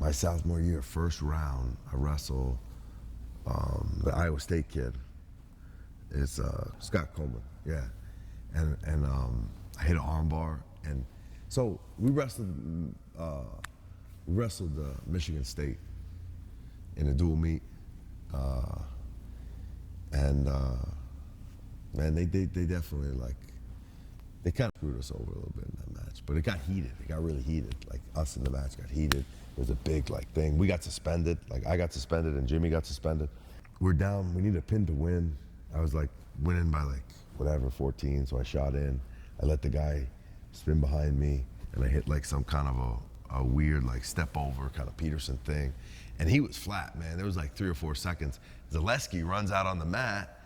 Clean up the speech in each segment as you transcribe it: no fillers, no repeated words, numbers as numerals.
my sophomore year, first round, I wrestle the Iowa State kid. It's Scott Coleman, yeah. And I hit an arm bar. And so we wrestled Michigan State in a dual meet. Man, they definitely they kind of screwed us over a little bit in that match. But it got heated. It got really heated. Like, us in the match got heated. It was a big, thing. We got suspended. I got suspended and Jimmy got suspended. We're down. We need a pin to win. I was, winning by, 14, so I shot in. I let the guy spin behind me, and I hit, some kind of a weird, step over kind of Peterson thing. And he was flat, man. There was, 3 or 4 seconds. Zaleski runs out on the mat,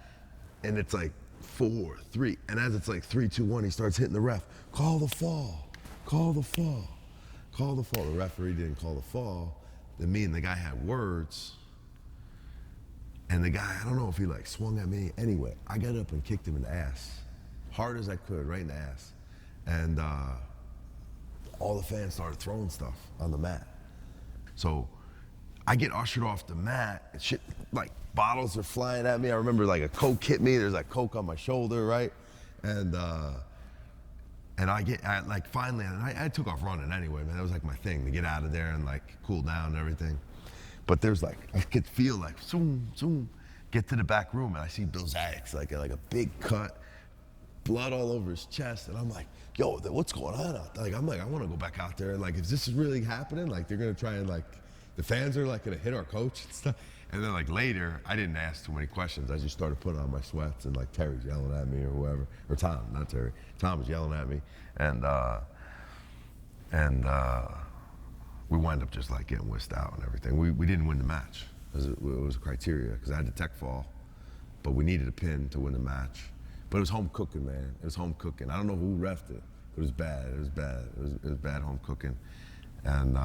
and it's, 4, 3. And as it's 3, 2, 1, he starts hitting the ref. Call the fall. Call the fall. Call the fall. The referee didn't call the fall. Then me and the guy had words. And the guy, I don't know if he swung at me. Anyway, I got up and kicked him in the ass. Hard as I could, right in the ass. And all the fans started throwing stuff on the mat. So I get ushered off the mat, and shit, bottles are flying at me. I remember a Coke hit me. There's Coke on my shoulder, right? And finally, and I took off running anyway, man. That was my thing, to get out of there and cool down and everything. But there's I could feel zoom, zoom, get to the back room, and I see Bill Zayax, a big cut, blood all over his chest, and I'm like, yo, what's going on out there? I want to go back out there, and if this is really happening, they're gonna try and the fans are gonna hit our coach and stuff. And then later, I didn't ask too many questions. I just started putting on my sweats, and Terry's yelling at me or whoever, or Tom, not Terry. Tom was yelling at me, and we wound up just getting whisked out and everything. We didn't win the match. It was a criteria, because I had the tech fall, but we needed a pin to win the match. But it was home cooking, man. It was home cooking. I don't know who reffed it, but it was bad. It was bad. It was bad home cooking, and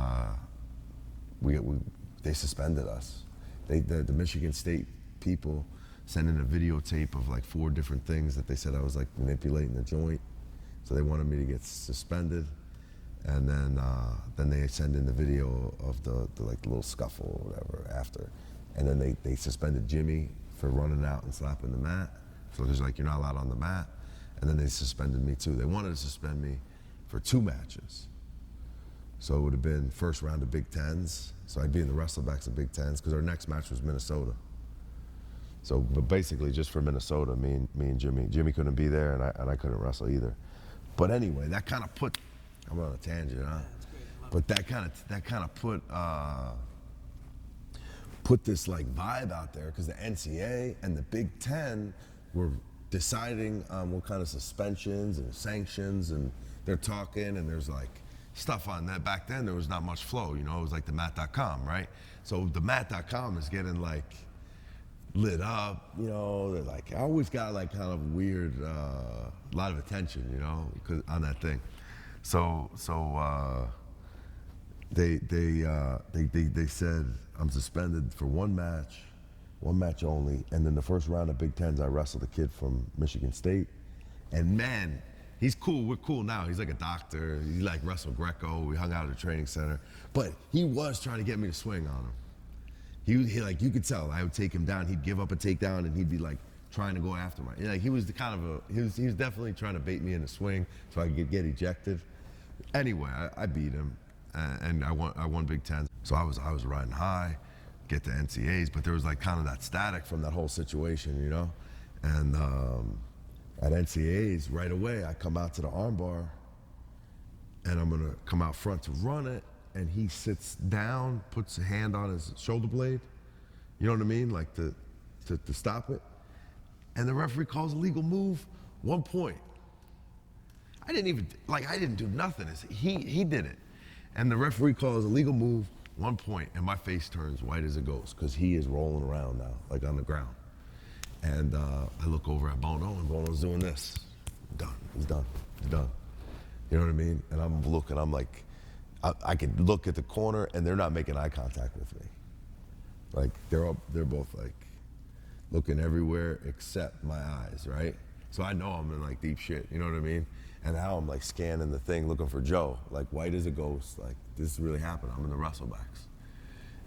they suspended us. The Michigan State people sent in a videotape of 4 different things that they said I was manipulating the joint, so they wanted me to get suspended. And then they send in the video of the little scuffle or whatever after. And then they suspended Jimmy for running out and slapping the mat. So there's you're not allowed on the mat. And then they suspended me too. They wanted to suspend me for 2 matches. So it would have been first round of Big Tens. So I'd be in the wrestlebacks of Big Tens, because our next match was Minnesota. So, but basically just for Minnesota, me and Jimmy. Jimmy couldn't be there, and I couldn't wrestle either. But anyway, that kind of put, I'm on a tangent, huh? But that kind of put this vibe out there, because the NCAA and the Big Ten were deciding on what kind of suspensions and sanctions, and they're talking, and there's stuff on that. Back then there was not much flow, it was the mat.com, right? So the mat.com is getting lit up, they're I always got kind of weird, a lot of attention, because on that thing. So they said I'm suspended for 1 match only, and then the first round of Big Tens I wrestled a kid from Michigan State, and man, he's cool. We're cool now. He's a doctor. He wrestled Greco. We hung out at the training center. But he was trying to get me to swing on him. He you could tell. I would take him down. He'd give up a takedown, and he'd be trying to go after me. He was the kind of he was definitely trying to bait me in a swing so I could get ejected. Anyway, I beat him, and I won Big Ten. So I was riding high, get to NCAAs, but there was kind of that static from that whole situation, and. At NCAAs, right away, I come out to the armbar, and I'm gonna come out front to run it, and he sits down, puts a hand on his shoulder blade, you know what I mean, to stop it, and the referee calls a legal move, 1 point. I didn't do nothing. He did it, and the referee calls a legal move, 1 point, and my face turns white as a ghost, because he is rolling around now, on the ground. And I look over at Bono, and Bono's doing this. Done. He's done. He's done. You know what I mean? And I'm looking. I'm I could look at the corner, and they're not making eye contact with me. They're both looking everywhere except my eyes, right? So I know I'm in deep shit. You know what I mean? And now I'm scanning the thing, looking for Joe, white as a ghost. This really happened. I'm in the wrestlebacks.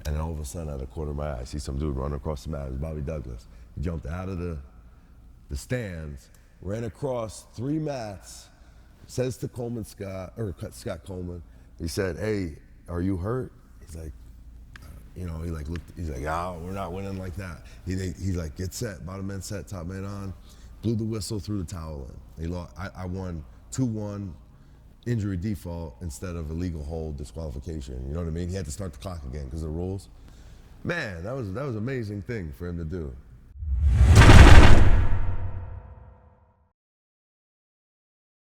And then all of a sudden, out of the corner of my eye, I see some dude running across the mat. It was Bobby Douglas. He jumped out of the stands, ran across 3 mats, says to Scott Coleman, he said, "Hey, are you hurt?" He's like, he like looked, he's like, "Oh, we're not winning like that." He's like, "Get set, bottom man set, top man on," blew the whistle, threw the towel in. He lost. I won 2-1 injury default instead of illegal hold disqualification. You know what I mean? He had to start the clock again because of the rules. Man, that was an amazing thing for him to do.